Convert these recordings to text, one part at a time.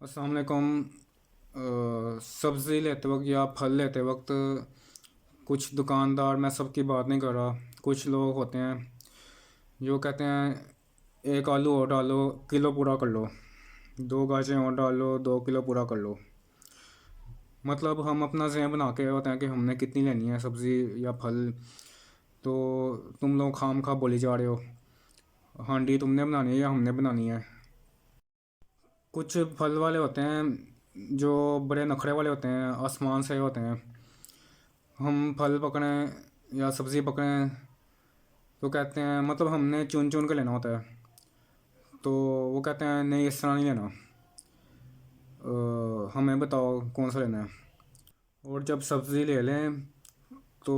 अस्सलाम वालेकुम। सब्ज़ी लेते वक्त या फल लेते वक्त कुछ दुकानदार, मैं सबकी बात नहीं कर रहा, कुछ लोग होते हैं जो कहते हैं एक आलू और डालो, किलो पूरा कर लो। दो गाजरें और डालो, 2 किलो पूरा कर लो। मतलब हम अपना ज़हन बना के होते हैं कि हमने कितनी लेनी है सब्ज़ी या फल। तो तुम लोग खाम खा बोली जा रहे हो, हांडी तुमने बनानी है या हमने बनानी है। कुछ फल वाले होते हैं जो बड़े नखरे वाले होते हैं, आसमान से होते हैं। हम फल पकड़ें या सब्ज़ी पकड़ें तो कहते हैं, मतलब हमने चुन चुन के लेना होता है। तो वो कहते हैं नहीं, इस तरह नहीं लेना, हमें बताओ कौन सा लेना है। और जब सब्ज़ी ले लें तो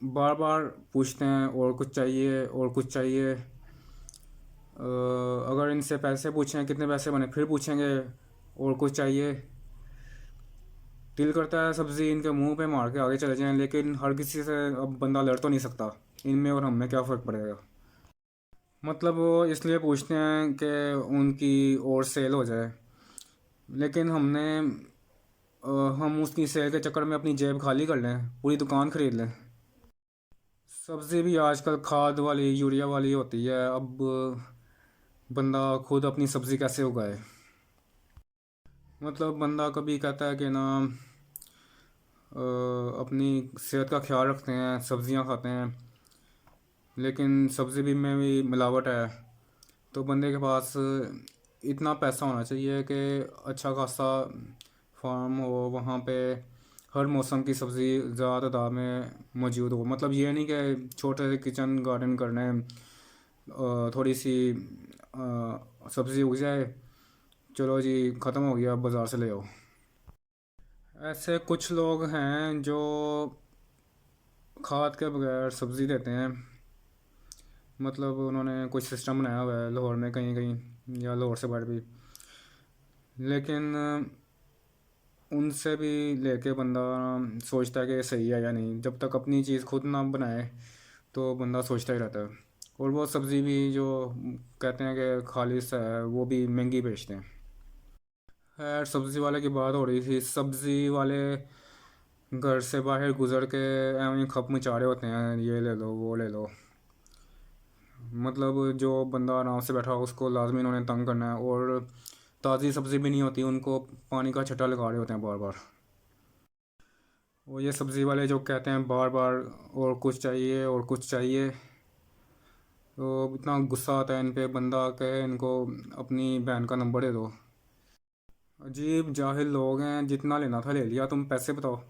बार बार पूछते हैं और कुछ चाहिए और कुछ चाहिए। अगर इनसे पैसे पूछें कितने पैसे बने, फिर पूछेंगे और कुछ चाहिए। दिल करता है सब्ज़ी इनके मुंह पे मार के आगे चले जाएं, लेकिन हर किसी से अब बंदा लड़ तो नहीं सकता। इनमें और हम में क्या फ़र्क पड़ेगा। मतलब वो इसलिए पूछते हैं कि उनकी और सेल हो जाए, लेकिन हम उसकी सेल के चक्कर में अपनी जेब खाली कर लें, पूरी दुकान ख़रीद लें। सब्ज़ी भी आजकल खाद वाली, यूरिया वाली होती है। अब बंदा खुद अपनी सब्ज़ी कैसे उगाए। मतलब बंदा कभी कहता है कि ना, अपनी सेहत का ख्याल रखते हैं, सब्ज़ियां खाते हैं, लेकिन सब्ज़ी भी में भी मिलावट है। तो बंदे के पास इतना पैसा होना चाहिए कि अच्छा खासा फार्म हो, वहाँ पे हर मौसम की सब्ज़ी ज़्यादा तादाद में मौजूद हो। मतलब ये नहीं कि छोटे से किचन गार्डन करने, थोड़ी सी सब्ज़ी उग जाए, चलो जी ख़त्म हो गया, बाज़ार से ले आओ। ऐसे कुछ लोग हैं जो खाद के बगैर सब्ज़ी देते हैं। मतलब उन्होंने कुछ सिस्टम बनाया हुआ है लाहौर में कहीं कहीं, या लाहौर से बाहर भी। लेकिन उनसे भी लेके बंदा सोचता है कि सही है या नहीं। जब तक अपनी चीज़ खुद ना बनाए तो बंदा सोचता ही रहता है। और वो सब्ज़ी भी जो कहते हैं कि खालिश है, वो भी महंगी बेचते हैं। खैर, सब्ज़ी वाले की बात हो रही थी। सब्ज़ी वाले घर से बाहर गुजर के ऐਵੇਂ ही खप मचा रहे होते हैं, ये ले लो वो ले लो। मतलब जो बंदा आराम से बैठा हो उसको लाजमी उन्होंने तंग करना है। और ताज़ी सब्ज़ी भी नहीं होती, उनको पानी का छट्टा लगा रहे होते हैं बार बार। वो ये सब्ज़ी वाले जो कहते हैं बार बार और कुछ चाहिए और कुछ चाहिए, तो इतना गुस्सा आता है इन पे। बंदा कहे इनको अपनी बहन का नंबर दे दो। अजीब जाहिल लोग हैं, जितना लेना था ले लिया, तुम पैसे बताओ।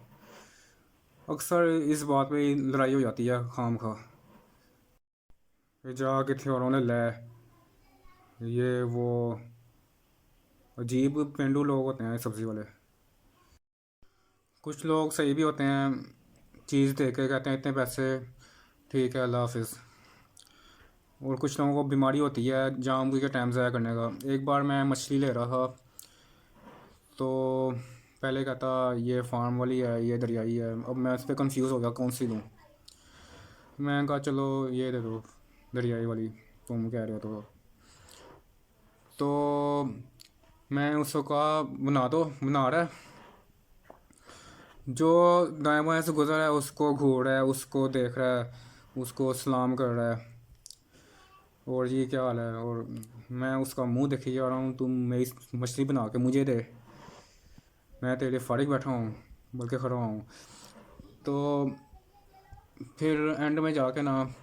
अक्सर इस बात पे ही लड़ाई हो जाती है खाम खा। फिर जा कितने औरों ने ले, ये वो अजीब पेंडू लोग होते हैं सब्ज़ी वाले। कुछ लोग सही भी होते हैं, चीज़ दे के कहते हैं इतने पैसे, ठीक है अल्लाह हाफिज़। और कुछ लोगों को बीमारी होती है जानबूझ के टाइम ज़ाया करने का। एक बार मैं मछली ले रहा था, तो पहले कहता ये फार्म वाली है, ये दरियाई है। अब मैं उस पर कन्फ्यूज़ हो गया कौन सी लूँ। मैं कहा चलो ये दे दो, दरियाई वाली, तुम कह रहे हो तो मैं उसको कहा बना दो, बना रहा है। जो दाएं बाएं से गुजर रहा है उसको घूर रहा है, उसको देख रहा है, उसको सलाम कर रहा है, और ये क्या हाल है। और मैं उसका मुंह देखे जा रहा हूँ, तुम मेरी मछली बना के मुझे दे, मैं तेरे लिए फारिग बैठा हूँ, बल्कि खड़ा हूँ। तो फिर एंड में जाके ना,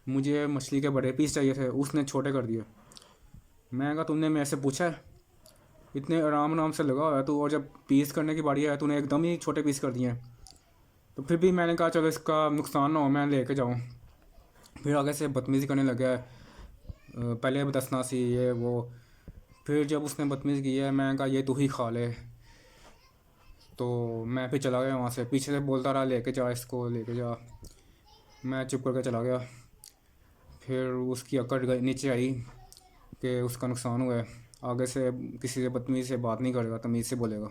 मुझे मछली के बड़े पीस चाहिए थे, उसने छोटे कर दिए। मैं कहा तुमने मेरे से पूछा है, इतने आराम आराम से लगा हुआ है तू, और जब पीस करने की बारी है तूने एकदम ही छोटे पीस कर दिए हैं। तो फिर भी मैंने कहा चलो इसका नुकसान ना हो, मैं लेके जाऊँ। फिर आगे से बदतमीज़ी करने लगा है, पहले दसना सी ये वो। फिर जब उसने बदतमीज़ी की है, मैं कहा ये तू ही खा ले। तो मैं फिर चला गया वहाँ से, पीछे से बोलता रहा लेके जा इसको लेके जा। मैं चुप करके चला गया। फिर उसकी अकड़ नीचे आई कि उसका नुकसान हुआ है, आगे से किसी से बदतमीज़ी से बात नहीं करेगा, तमीज़ से बोलेगा।